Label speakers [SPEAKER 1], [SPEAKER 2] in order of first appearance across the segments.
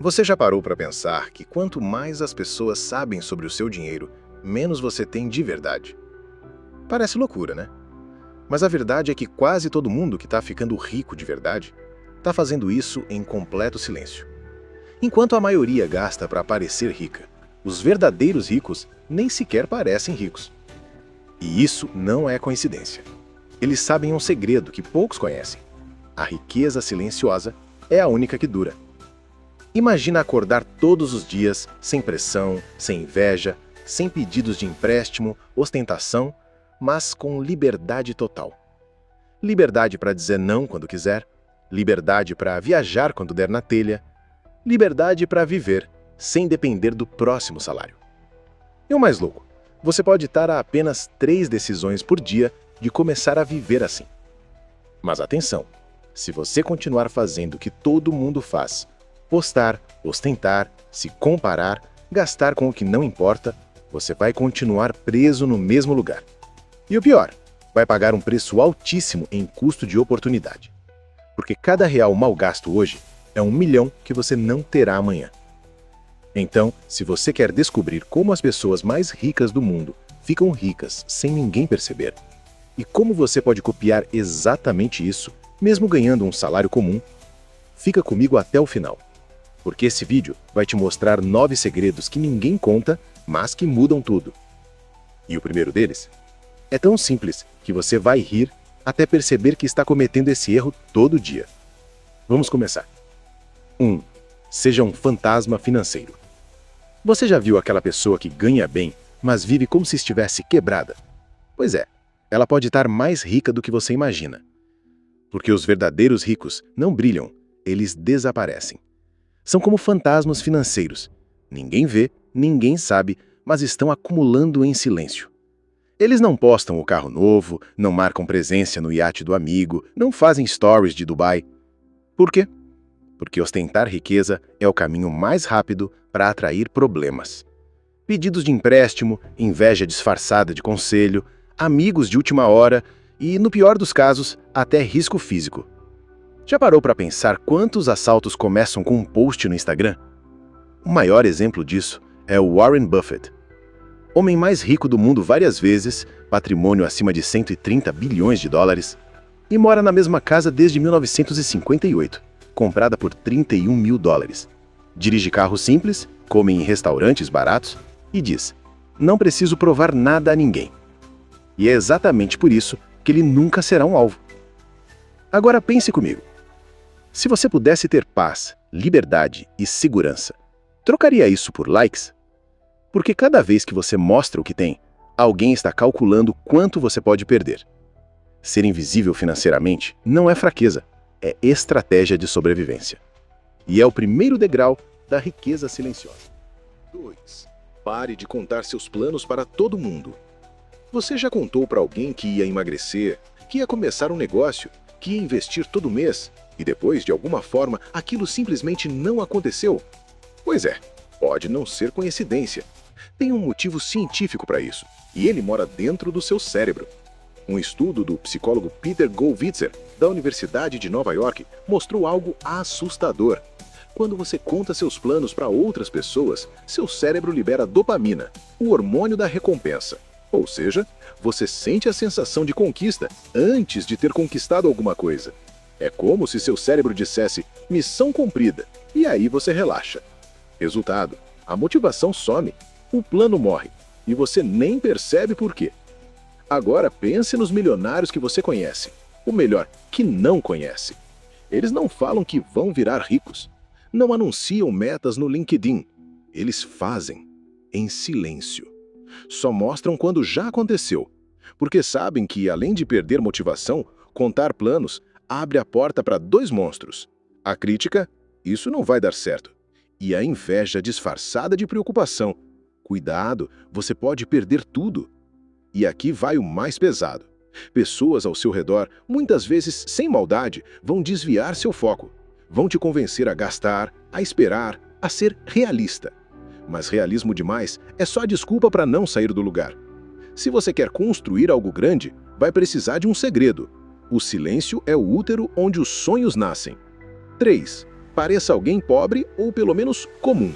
[SPEAKER 1] Você já parou para pensar que quanto mais as pessoas sabem sobre o seu dinheiro, menos você tem de verdade? Parece loucura, né? Mas a verdade é que quase todo mundo que está ficando rico de verdade está fazendo isso em completo silêncio. Enquanto a maioria gasta para parecer rica, os verdadeiros ricos nem sequer parecem ricos. E isso não é coincidência. Eles sabem um segredo que poucos conhecem. A riqueza silenciosa é a única que dura. Imagina acordar todos os dias sem pressão, sem inveja, sem pedidos de empréstimo, ostentação, mas com liberdade total. Liberdade para dizer não quando quiser, liberdade para viajar quando der na telha, liberdade para viver sem depender do próximo salário. E o mais louco, você pode estar a apenas 3 decisões por dia de começar a viver assim. Mas atenção, se você continuar fazendo o que todo mundo faz, postar, ostentar, se comparar, gastar com o que não importa, você vai continuar preso no mesmo lugar. E o pior, vai pagar um preço altíssimo em custo de oportunidade. Porque cada real mal gasto hoje é 1 milhão que você não terá amanhã. Então, se você quer descobrir como as pessoas mais ricas do mundo ficam ricas sem ninguém perceber, e como você pode copiar exatamente isso, mesmo ganhando um salário comum, fica comigo até o final. Porque esse vídeo vai te mostrar 9 segredos que ninguém conta, mas que mudam tudo. E o primeiro deles é tão simples que você vai rir até perceber que está cometendo esse erro todo dia. Vamos começar. 1. Seja um fantasma financeiro. Você já viu aquela pessoa que ganha bem, mas vive como se estivesse quebrada? Pois é, ela pode estar mais rica do que você imagina. Porque os verdadeiros ricos não brilham, eles desaparecem. São como fantasmas financeiros. Ninguém vê, ninguém sabe, mas estão acumulando em silêncio. Eles não postam o carro novo, não marcam presença no iate do amigo, não fazem stories de Dubai. Por quê? Porque ostentar riqueza é o caminho mais rápido para atrair problemas. Pedidos de empréstimo, inveja disfarçada de conselho, amigos de última hora e, no pior dos casos, até risco físico. Já parou para pensar quantos assaltos começam com um post no Instagram? O maior exemplo disso é o Warren Buffett. Homem mais rico do mundo várias vezes, patrimônio acima de 130 bilhões de dólares, e mora na mesma casa desde 1958, comprada por 31 mil dólares. Dirige carros simples, come em restaurantes baratos e diz: não preciso provar nada a ninguém. E é exatamente por isso que ele nunca será um alvo. Agora pense comigo. Se você pudesse ter paz, liberdade e segurança, trocaria isso por likes? Porque cada vez que você mostra o que tem, alguém está calculando quanto você pode perder. Ser invisível financeiramente não é fraqueza, é estratégia de sobrevivência. E é o primeiro degrau da riqueza silenciosa. 2. Pare de contar seus planos para todo mundo. Você já contou para alguém que ia emagrecer, que ia começar um negócio, que ia investir todo mês, e depois, de alguma forma, aquilo simplesmente não aconteceu? Pois é, pode não ser coincidência. Tem um motivo científico para isso, e ele mora dentro do seu cérebro. Um estudo do psicólogo Peter Gollwitzer, da Universidade de Nova York, mostrou algo assustador. Quando você conta seus planos para outras pessoas, seu cérebro libera dopamina, o hormônio da recompensa. Ou seja, você sente a sensação de conquista antes de ter conquistado alguma coisa. É como se seu cérebro dissesse, missão cumprida, e aí você relaxa. Resultado, a motivação some, o plano morre, e você nem percebe por quê. Agora pense nos milionários que você conhece, ou melhor, que não conhece. Eles não falam que vão virar ricos, não anunciam metas no LinkedIn, eles fazem, em silêncio. Só mostram quando já aconteceu, porque sabem que, além de perder motivação, contar planos abre a porta para 2 monstros. A crítica, isso não vai dar certo, e a inveja disfarçada de preocupação. Cuidado, você pode perder tudo. E aqui vai o mais pesado. Pessoas ao seu redor, muitas vezes sem maldade, vão desviar seu foco. Vão te convencer a gastar, a esperar, a ser realista. Mas realismo demais é só desculpa para não sair do lugar. Se você quer construir algo grande, vai precisar de um segredo. O silêncio é o útero onde os sonhos nascem. 3.
[SPEAKER 2] pareça alguém pobre ou pelo menos comum.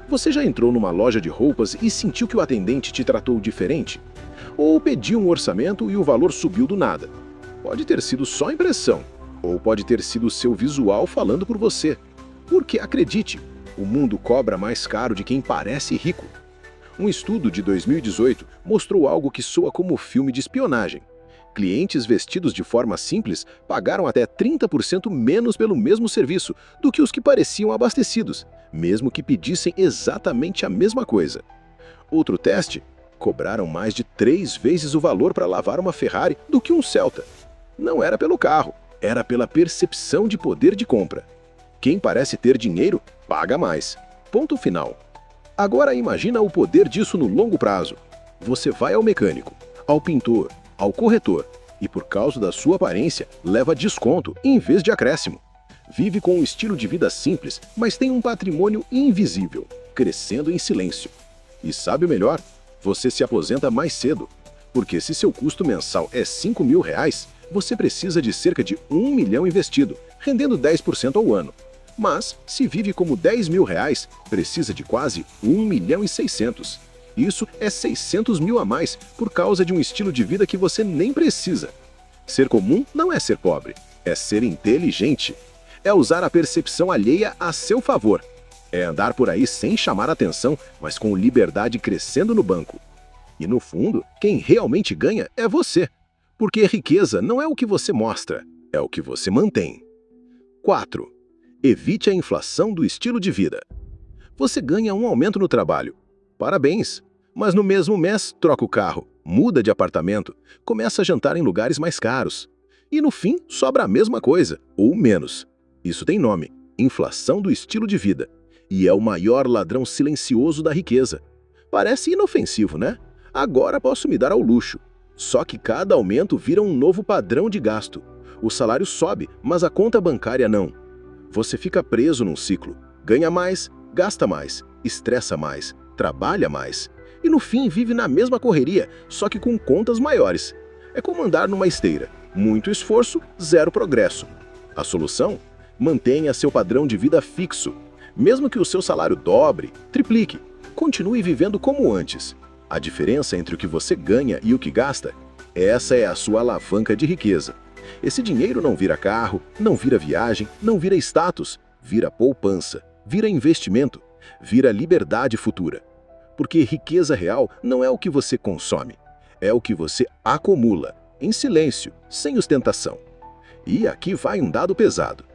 [SPEAKER 2] Você já entrou numa loja de roupas e sentiu que o atendente te tratou diferente? Ou pediu um orçamento e o valor subiu do nada? Pode ter sido só impressão, ou pode ter sido o seu visual falando por você. Porque, acredite, o mundo cobra mais caro de quem parece rico. Um estudo de 2018 mostrou algo que soa como filme de espionagem. Clientes vestidos de forma simples pagaram até 30% menos pelo mesmo serviço do que os que pareciam abastecidos, mesmo que pedissem exatamente a mesma coisa. Outro teste: cobraram mais de 3 vezes o valor para lavar uma Ferrari do que um Celta. Não era pelo carro, era pela percepção de poder de compra. Quem parece ter dinheiro, paga mais. Ponto final. Agora imagina o poder disso no longo prazo. Você vai ao mecânico, ao pintor, ao corretor, e por causa da sua aparência, leva desconto em vez de acréscimo. Vive com um estilo de vida simples, mas tem um patrimônio invisível, crescendo em silêncio. E sabe o melhor? Você se aposenta mais cedo. Porque se seu custo mensal é R$ 5.000, você precisa de cerca de R$ 1 milhão investido, rendendo 10% ao ano. Mas, se vive como R$ 10.000, precisa de quase R$ 1.600.000. Isso é 600 mil a mais por causa de um estilo de vida que você nem precisa. Ser comum não é ser pobre, é ser inteligente. É usar a percepção alheia a seu favor. É andar por aí sem chamar atenção, mas com liberdade crescendo no banco. E no fundo, quem realmente ganha é você. Porque riqueza não é o que você mostra, é o que você mantém. 4. Evite a inflação do estilo de vida. Você ganha um aumento no trabalho. Parabéns! Mas no mesmo mês troca o carro, muda de apartamento, começa a jantar em lugares mais caros. E no fim sobra a mesma coisa, ou menos. Isso tem nome: inflação do estilo de vida. E é o maior ladrão silencioso da riqueza. Parece inofensivo, né? Agora posso me dar ao luxo. Só que cada aumento vira um novo padrão de gasto. O salário sobe, mas a conta bancária não. Você fica preso num ciclo. Ganha mais, gasta mais, estressa mais, trabalha mais. E no fim vive na mesma correria, só que com contas maiores. É como andar numa esteira. Muito esforço, zero progresso. A solução? Mantenha seu padrão de vida fixo. Mesmo que o seu salário dobre, triplique, continue vivendo como antes. A diferença entre o que você ganha e o que gasta, essa é a sua alavanca de riqueza. Esse dinheiro não vira carro, não vira viagem, não vira status, vira poupança, vira investimento, vira liberdade futura. Porque riqueza real não é o que você consome, é o que você acumula, em silêncio, sem ostentação. E aqui vai um dado pesado.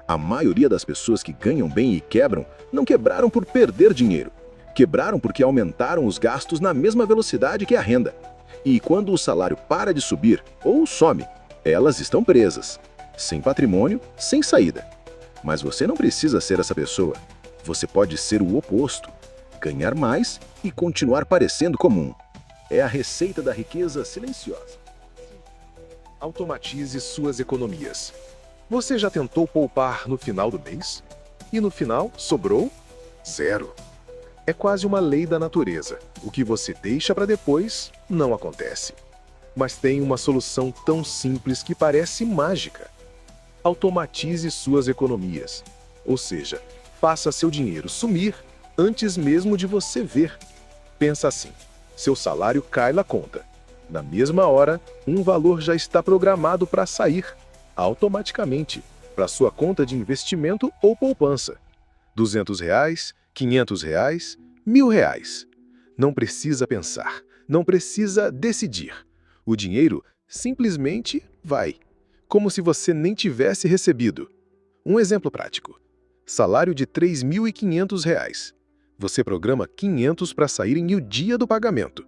[SPEAKER 2] A maioria das pessoas que ganham bem e quebram, não quebraram por perder dinheiro. Quebraram porque aumentaram os gastos na mesma velocidade que a renda. E quando o salário para de subir ou some, elas estão presas, sem patrimônio, sem saída. Mas você não precisa ser essa pessoa. Você pode ser o oposto, ganhar mais e continuar parecendo comum. É a receita da riqueza silenciosa.
[SPEAKER 3] Automatize suas economias. Você já tentou poupar no final do mês? E no final sobrou? Zero. É quase uma lei da natureza. O que você deixa para depois não acontece. Mas tem uma solução tão simples que parece mágica. Automatize suas economias. Ou seja, faça seu dinheiro sumir antes mesmo de você ver. Pensa assim: seu salário cai na conta. Na mesma hora, um valor já está programado para sair, automaticamente, para sua conta de investimento ou poupança. R$ 200, R$ 500, R$ 1.000. Não precisa pensar, não precisa decidir. O dinheiro simplesmente vai, como se você nem tivesse recebido. Um exemplo prático: salário de R$ 3.500. Você programa 500 para saírem no dia do pagamento.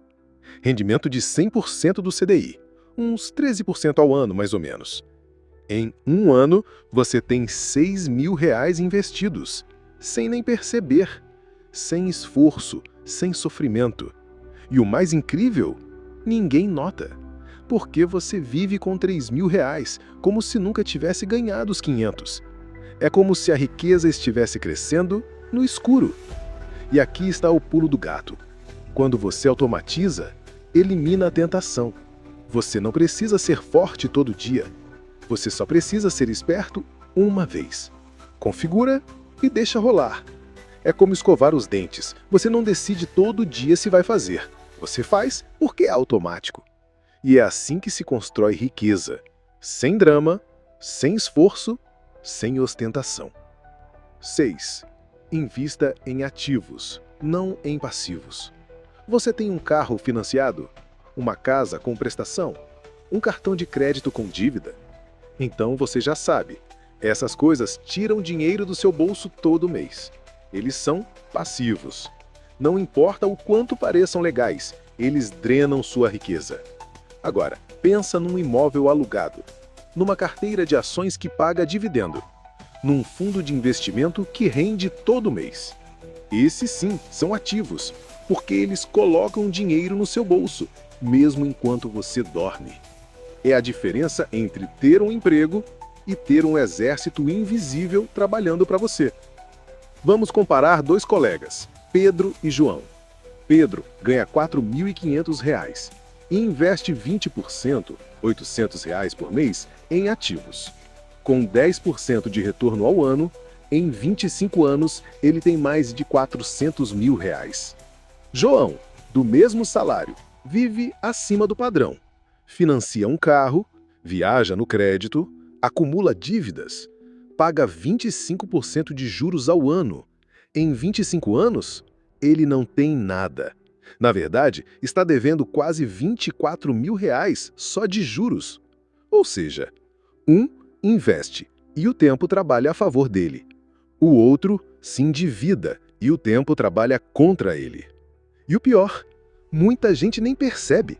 [SPEAKER 3] Rendimento de 100% do CDI, uns 13% ao ano, mais ou menos. Em um ano, você tem R$ 6.000 investidos, sem nem perceber, sem esforço, sem sofrimento. E o mais incrível, ninguém nota, porque você vive com R$ 3.000, como se nunca tivesse ganhado os 500. É como se a riqueza estivesse crescendo no escuro. E aqui está o pulo do gato. Quando você automatiza, elimina a tentação. Você não precisa ser forte todo dia. Você só precisa ser esperto uma vez. configura e deixa rolar. É como escovar os dentes. Você não decide todo dia se vai fazer. Você faz porque é automático. E é assim que se constrói riqueza. Sem drama, sem esforço, sem ostentação. 6. Invista em ativos, não em passivos. Você tem um carro financiado? Uma casa com prestação? Um cartão de crédito com dívida? Então você já sabe, essas coisas tiram dinheiro do seu bolso todo mês. Eles são passivos. Não importa o quanto pareçam legais, eles drenam sua riqueza. Agora, pensa num imóvel alugado, numa carteira de ações que paga dividendo, num fundo de investimento que rende todo mês. Esses sim são ativos, porque eles colocam dinheiro no seu bolso, mesmo enquanto você dorme. É a diferença entre ter um emprego e ter um exército invisível trabalhando para você. Vamos comparar dois colegas, Pedro e João. Pedro ganha R$ 4.500 e investe 20%, R$ 800 por mês, em ativos. Com 10% de retorno ao ano, em 25 anos ele tem mais de R$ 400 mil. João, do mesmo salário, vive acima do padrão. Financia um carro, viaja no crédito, acumula dívidas, paga 25% de juros ao ano. Em 25 anos, ele não tem nada. Na verdade, está devendo quase R$ 24 mil só de juros. Ou seja, um investe e o tempo trabalha a favor dele. O outro se endivida e o tempo trabalha contra ele. E o pior, muita gente nem percebe,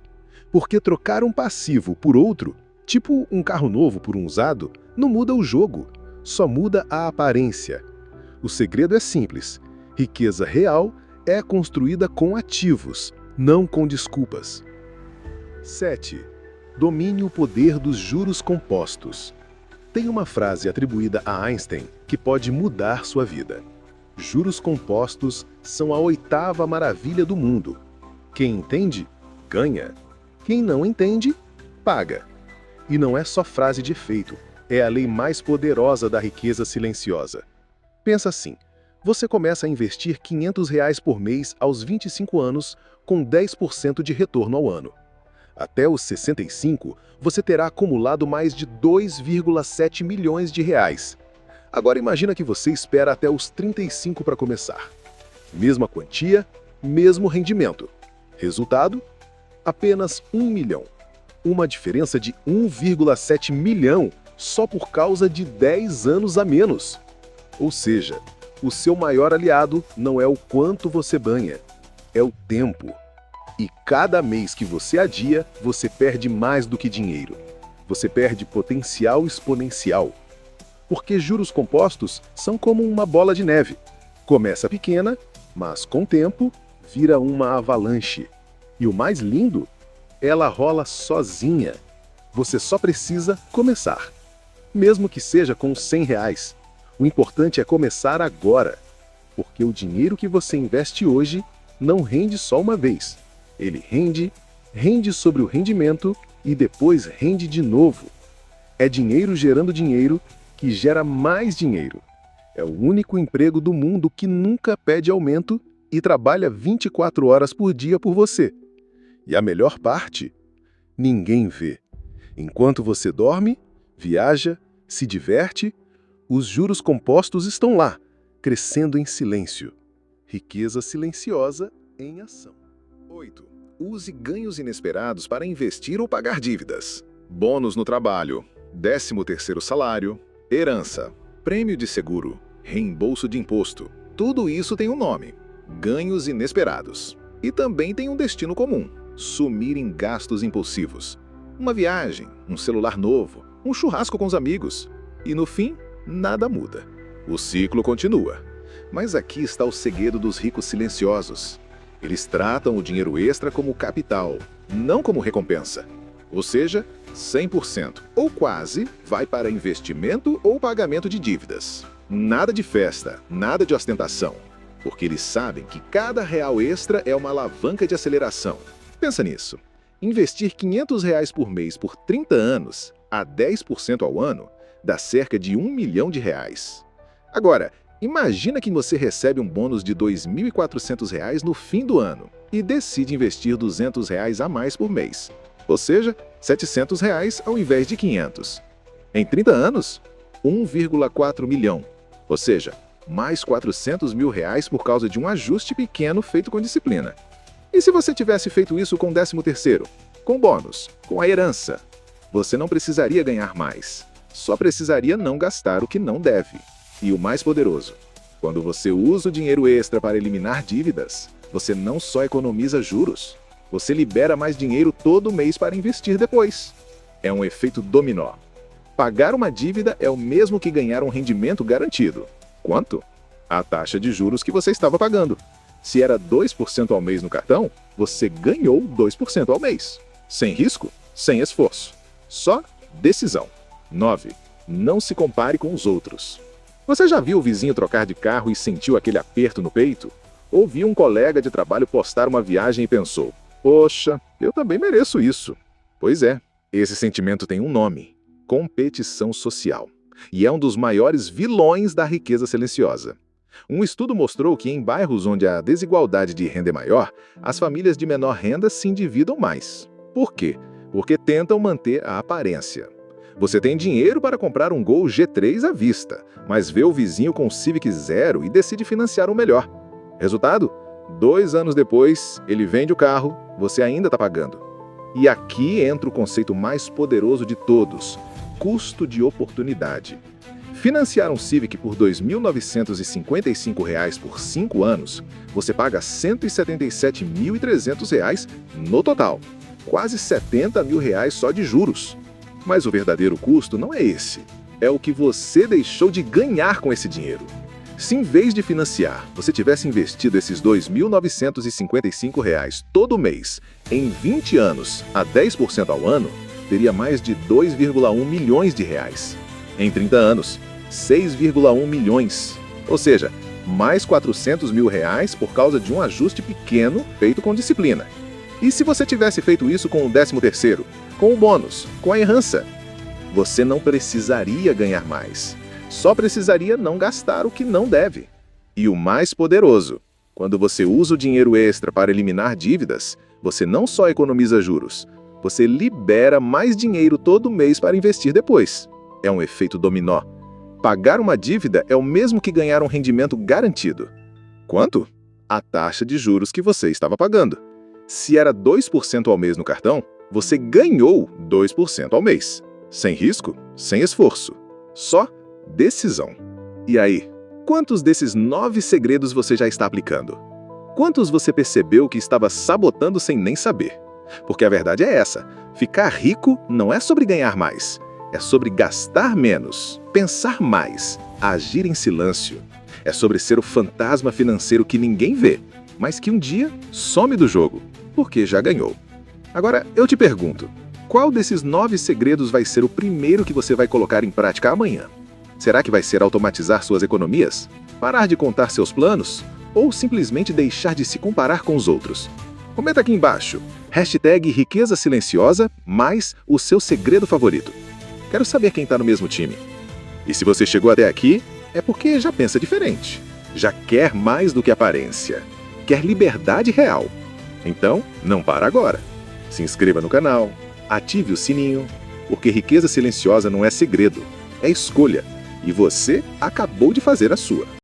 [SPEAKER 3] porque trocar um passivo por outro, tipo um carro novo por um usado, não muda o jogo, só muda a aparência. O segredo é simples: riqueza real é construída com ativos, não com desculpas. 7. Domine o poder dos juros compostos. Tem uma frase atribuída a Einstein que pode mudar sua vida. Juros compostos são a 8ª maravilha do mundo. Quem entende, ganha. Quem não entende, paga. E não é só frase de efeito, é a lei mais poderosa da riqueza silenciosa. Pensa assim: você começa a investir R$ 500 por mês aos 25 anos, com 10% de retorno ao ano. Até os 65, você terá acumulado mais de 2,7 milhões de reais. Agora imagina que você espera até os 35 para começar. Mesma quantia, mesmo rendimento. Resultado? Apenas 1 milhão. Uma diferença de 1,7 milhão só por causa de 10 anos a menos. Ou seja, o seu maior aliado não é o quanto você ganha, é o tempo. E cada mês que você adia, você perde mais do que dinheiro. Você perde potencial exponencial. Porque juros compostos são como uma bola de neve. Começa pequena, mas com o tempo vira uma avalanche. E o mais lindo, ela rola sozinha. Você só precisa começar. Mesmo que seja com R$ 100. O importante é começar agora. Porque o dinheiro que você investe hoje não rende só uma vez. Ele rende sobre o rendimento e depois rende de novo. É dinheiro gerando dinheiro que gera mais dinheiro. É o único emprego do mundo que nunca pede aumento e trabalha 24 horas por dia por você. E a melhor parte? Ninguém vê. Enquanto você dorme, viaja, se diverte, os juros compostos estão lá, crescendo em silêncio. Riqueza silenciosa em ação.
[SPEAKER 1] 8. Use ganhos inesperados para investir ou pagar dívidas. Bônus no trabalho, 13º salário, herança, prêmio de seguro, reembolso de imposto. Tudo isso tem um nome: ganhos inesperados. E também tem um destino comum: sumir em gastos impulsivos. Uma viagem, um celular novo, um churrasco com os amigos. E no fim, nada muda. O ciclo continua. Mas aqui está o segredo dos ricos silenciosos. Eles tratam o dinheiro extra como capital, não como recompensa. Ou seja, 100%, ou quase, vai para investimento ou pagamento de dívidas. Nada de festa, nada de ostentação. Porque eles sabem que cada real extra é uma alavanca de aceleração. Pensa nisso. Investir R$ 500 por mês por 30 anos, a 10% ao ano, dá cerca de R$ 1 milhão.
[SPEAKER 2] Agora, imagina que você recebe um bônus de R$ 2.400 no fim do ano e decide investir R$ 200 a mais por mês. Ou seja, R$ 700 ao invés de 500. Em 30 anos, 1,4 milhão. Ou seja, mais R$ 400 mil por causa de um ajuste pequeno feito com disciplina. E se você tivesse feito isso com o 13º, com bônus, com a herança? Você não precisaria ganhar mais. Só precisaria não gastar o que não deve. E o mais poderoso, quando você usa o dinheiro extra para eliminar dívidas, você não só economiza juros, você libera mais dinheiro todo mês para investir depois. É um efeito dominó. Pagar uma dívida é o mesmo que ganhar um rendimento garantido. Quanto? A taxa de juros que você estava pagando. Se era 2% ao mês no cartão, você ganhou 2% ao mês. Sem risco, sem esforço. Só decisão. 9. Não se compare com os outros. Você já viu o vizinho trocar de carro e sentiu aquele aperto no peito? Ou viu um colega de trabalho postar uma viagem e pensou: poxa, eu também mereço isso. Pois é, esse sentimento tem um nome: competição social. E é um dos maiores vilões da riqueza silenciosa. Um estudo mostrou que em bairros onde a desigualdade de renda é maior, as famílias de menor renda se endividam mais. Por quê? Porque tentam manter a aparência. Você tem dinheiro para comprar um Gol G3 à vista, mas vê o vizinho com Civic Zero e decide financiar o melhor. Resultado? 2 anos depois, ele vende o carro, você ainda está pagando. E aqui entra o conceito mais poderoso de todos: custo de oportunidade. Financiar um Civic por R$ 2.955 por 5 anos, você paga R$ 177.300 no total. Quase R$ 70 mil só de juros. Mas o verdadeiro custo não é esse. É o que você deixou de ganhar com esse dinheiro. Se em vez de financiar, você tivesse investido esses R$ 2.955 todo mês em 20 anos a 10% ao ano, teria mais de 2,1 milhões de reais. Em 30 anos, 6,1 milhões. Ou seja, mais R$ 400 mil por causa de um ajuste pequeno feito com disciplina. E se você tivesse feito isso com o 13º, com o bônus, com a herança? Você não precisaria ganhar mais. Só precisaria não gastar o que não deve. E o mais poderoso, quando você usa o dinheiro extra para eliminar dívidas, você não só economiza juros, você libera mais dinheiro todo mês para investir depois. É um efeito dominó. Pagar uma dívida é o mesmo que ganhar um rendimento garantido. Quanto? A taxa de juros que você estava pagando. Se era 2% ao mês no cartão, você ganhou 2% ao mês. Sem risco, sem esforço. Só decisão. E aí, quantos desses 9 segredos você já está aplicando? Quantos você percebeu que estava sabotando sem nem saber? Porque a verdade é essa: ficar rico não é sobre ganhar mais. É sobre gastar menos, pensar mais, agir em silêncio. É sobre ser o fantasma financeiro que ninguém vê, mas que um dia some do jogo, porque já ganhou. Agora, eu te pergunto, qual desses 9 segredos vai ser o primeiro que você vai colocar em prática amanhã? Será que vai ser automatizar suas economias? Parar de contar seus planos? Ou simplesmente deixar de se comparar com os outros? Comenta aqui embaixo, #riqueza silenciosa mais o seu segredo favorito. Quero saber quem está no mesmo time. E se você chegou até aqui, é porque já pensa diferente. Já quer mais do que aparência. Quer liberdade real. Então, não para agora. Se inscreva no canal, ative o sininho, porque riqueza silenciosa não é segredo, é escolha. E você acabou de fazer a sua.